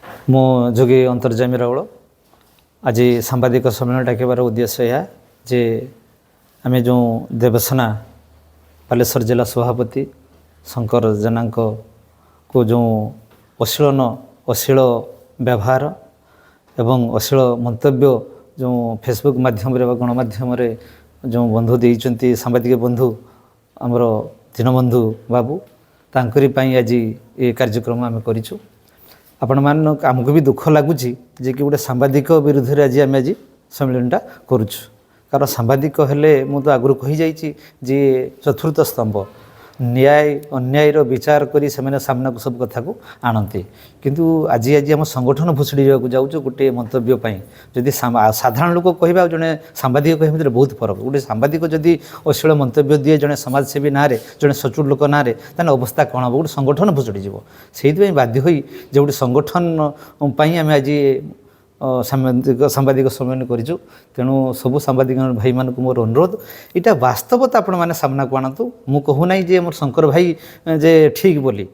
ମୁଁ ଯୋଗୀ ଅନ୍ତର୍ଯାମୀ ରାଉଳ ଆଜି ସାମ୍ବାଦିକ ସମ୍ମିଳନୀ ଡାକିବାର ଉଦ୍ଦେଶ୍ୟ ଏହା ଯେ ଆମେ ଯେଉଁ ଦେବସେନା ବାଲେଶ୍ୱର ଜିଲ୍ଲା ସଭାପତି ଶଙ୍କର ଜେନାଙ୍କୁ ଯେଉଁ ଅଶ୍ଳୀଳ ବ୍ୟବହାର ଏବଂ ଅଶ୍ଳୀଳ ମନ୍ତବ୍ୟ ଯେଉଁ ଫେସବୁକ୍ ମାଧ୍ୟମରେ ବା ଗଣମାଧ୍ୟମରେ ଯେଉଁ ବନ୍ଧୁ ଦେଇଛନ୍ତି ସାମ୍ବାଦିକ ବନ୍ଧୁ ଆମର ଦୀନବନ୍ଧୁ ବାବୁ ତାଙ୍କରି ପାଇଁ ଆଜି ଏ କାର୍ଯ୍ୟକ୍ରମ ଆମେ କରିଛୁ। ଆପଣମାନଙ୍କୁ ଆମକୁ ବି ଦୁଃଖ ଲାଗୁଛି ଯେ କି ଗୋଟେ ସାମ୍ବାଦିକ ବିରୁଦ୍ଧରେ ଆମେ ଆଜି ସମ୍ମିଳନୀଟା କରୁଛୁ। କାରଣ ସାମ୍ବାଦିକ ହେଲେ ମୁଁ ତ ଆଗରୁ କହିଯାଇଛି ଯେ ଚତୁର୍ଥ ସ୍ତମ୍ଭ ନ୍ୟାୟ ଅନ୍ୟାୟର ବିଚାର କରି ସେମାନେ ସାମ୍ନାକୁ ସବୁ କଥାକୁ ଆଣନ୍ତି। କିନ୍ତୁ ଆଜି ଆମ ସଂଗଠନ ଭୁଷୁଡ଼ି ଯିବାକୁ ଯାଉଛୁ ଗୋଟିଏ ମନ୍ତବ୍ୟ ପାଇଁ। ଯଦି ସାଧାରଣ ଲୋକ କହିବା ଆଉ ଜଣେ ସାମ୍ବାଦିକ କହିବା ଭିତରେ ବହୁତ ଫରକ। ଗୋଟେ ସାମ୍ବାଦିକ ଯଦି ଅଶ୍ଳୀଳ ମନ୍ତବ୍ୟ ଦିଏ ଜଣେ ସମାଜସେବୀ ନାଁରେ ଜଣେ ସଚୋଟ ଲୋକ ନାଁରେ ତାହେଲେ ଅବସ୍ଥା କ'ଣ ହେବ? ଗୋଟେ ସଂଗଠନ ଭୁଷୁଡ଼ି ଯିବ। ସେଇଥିପାଇଁ ବାଧ୍ୟ ହୋଇ ଯେ ଗୋଟେ ସଂଗଠନ ପାଇଁ ଆମେ ଆଜି ସାମ୍ବାଦିକ ସମ୍ମିଳନୀ କରିଛୁ। ତେଣୁ ସବୁ ସାମ୍ବାଦିକ ଭାଇମାନଙ୍କୁ ମୋର ଅନୁରୋଧ ଏଇଟା ବାସ୍ତବତା ଆପଣମାନେ ସାମ୍ନାକୁ ଆଣନ୍ତୁ। ମୁଁ କହୁନାହିଁ ଯେ ମୋର ଶଙ୍କର ଭାଇ ଯେ ଠିକ୍ ବୋଲି।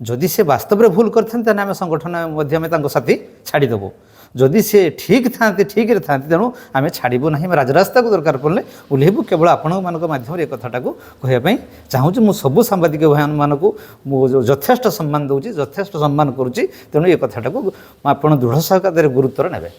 ଯଦି ସେ ବାସ୍ତବରେ ଭୁଲ କରିଥାନ୍ତି ତାହେଲେ ଆମେ ସଂଗଠନ ମଧ୍ୟ ଆମେ ତାଙ୍କ ସାଥି ଛାଡ଼ିଦେବୁ। ଯଦି ସେ ଠିକ୍ରେ ଥାନ୍ତି ତେଣୁ ଆମେ ଛାଡ଼ିବୁ ନାହିଁ। ଆମେ ରାଜରାସ୍ତାକୁ ଦରକାର ପଡ଼ିଲେ ଓହ୍ଲାଇବୁ। କେବଳ ଆପଣମାନଙ୍କ ମାଧ୍ୟମରେ ଏ କଥାଟାକୁ କହିବା ପାଇଁ ଚାହୁଁଛୁ। ମୁଁ ସବୁ ସାମ୍ବାଦିକ ଭାଇମାନଙ୍କୁ ମୁଁ ଯଥେଷ୍ଟ ସମ୍ମାନ ଦେଉଛି, ଯଥେଷ୍ଟ ସମ୍ମାନ କରୁଛି। ତେଣୁ ଏ କଥାଟାକୁ ଆପଣ ଦୃଢ଼ ସହକାରେ ଗୁରୁତ୍ୱର ନେବେ।